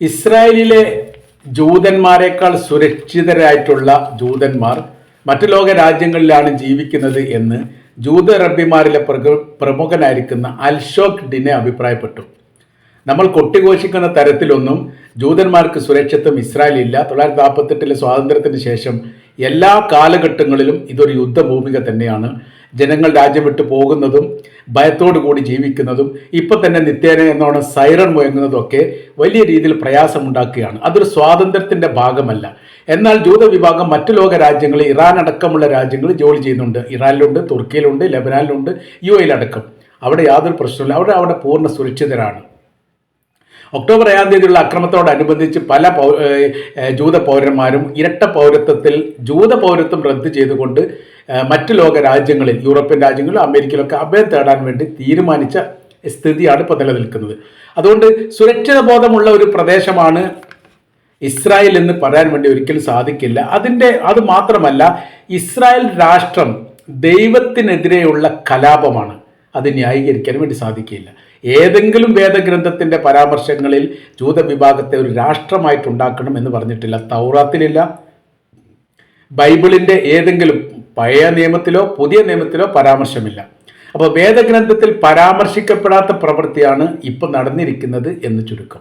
ഇസ്രായേലിലെ ജൂതന്മാരെക്കാൾ സുരക്ഷിതരായിട്ടുള്ള ജൂതന്മാർ മറ്റു ലോക രാജ്യങ്ങളിലാണ് ജീവിക്കുന്നത് എന്ന് ജൂത റബ്ബിമാരിലെ പ്രമുഖനായിരിക്കുന്ന അൽഷോക് ഡിനെ അഭിപ്രായപ്പെട്ടു. നമ്മൾ കൊട്ടിഘോഷിക്കുന്ന തരത്തിലൊന്നും ജൂതന്മാർക്ക് സുരക്ഷിതത്വം ഇസ്രായേലില്ല. 1948 സ്വാതന്ത്ര്യത്തിന് ശേഷം എല്ലാ കാലഘട്ടങ്ങളിലും ഇതൊരു യുദ്ധഭൂമിക തന്നെയാണ്. ജനങ്ങൾ രാജ്യം വിട്ടു പോകുന്നതും ഭയത്തോടു കൂടി ജീവിക്കുന്നതും ഇപ്പം തന്നെ നിത്യേന എന്നോണം സൈറൺ മുഴങ്ങുന്നതൊക്കെ വലിയ രീതിയിൽ പ്രയാസമുണ്ടാക്കുകയാണ്. അതൊരു സ്വാതന്ത്ര്യത്തിൻ്റെ ഭാഗമല്ല. എന്നാൽ ജൂത വിഭാഗം മറ്റു ലോക രാജ്യങ്ങളിൽ, ഇറാൻ അടക്കമുള്ള രാജ്യങ്ങളിൽ ജോലി ചെയ്യുന്നുണ്ട്. ഇറാനിലുണ്ട്, തുർക്കിയിലുണ്ട്, ലെബനാനിലുണ്ട്, UAE അടക്കം. അവിടെ യാതൊരു പ്രശ്നമില്ല. അവിടെ പൂർണ്ണ സുരക്ഷിതരാണ്. ഒക്ടോബർ 7 തീയതിയുള്ള അക്രമത്തോടനുബന്ധിച്ച് പല ജൂത പൗരന്മാരും ഇരട്ട പൗരത്വത്തിൽ ജൂത പൗരത്വം റദ്ദ് ചെയ്തുകൊണ്ട് മറ്റു ലോക രാജ്യങ്ങളിൽ, യൂറോപ്യൻ രാജ്യങ്ങളിലും അമേരിക്കയിലൊക്കെ അഭയം തേടാൻ വേണ്ടി തീരുമാനിച്ച സ്ഥിതിയാണ് ഇപ്പോൾ നിലനിൽക്കുന്നത്. അതുകൊണ്ട് സുരക്ഷിത ബോധമുള്ള ഒരു പ്രദേശമാണ് ഇസ്രായേൽ എന്ന് പറയാൻ വേണ്ടി ഒരിക്കലും സാധിക്കില്ല. അത് മാത്രമല്ല, ഇസ്രായേൽ രാഷ്ട്രം ദൈവത്തിനെതിരെയുള്ള കലാപമാണ്. അത് ന്യായീകരിക്കാൻ വേണ്ടി സാധിക്കില്ല. ഏതെങ്കിലും വേദഗ്രന്ഥത്തിൻ്റെ പരാമർശങ്ങളിൽ ജൂത വിഭാഗത്തെ ഒരു രാഷ്ട്രമായിട്ടുണ്ടാക്കണം എന്ന് പറഞ്ഞിട്ടില്ല. തൗറാത്തിലില്ല, ബൈബിളിൻ്റെ ഏതെങ്കിലും പഴയ നിയമത്തിലോ പുതിയ നിയമത്തിലോ പരാമർശമില്ല. അപ്പോൾ വേദഗ്രന്ഥത്തിൽ പരാമർശിക്കപ്പെടാത്ത പ്രവൃത്തിയാണ് ഇപ്പം നടന്നിരിക്കുന്നത് എന്ന് ചുരുക്കം.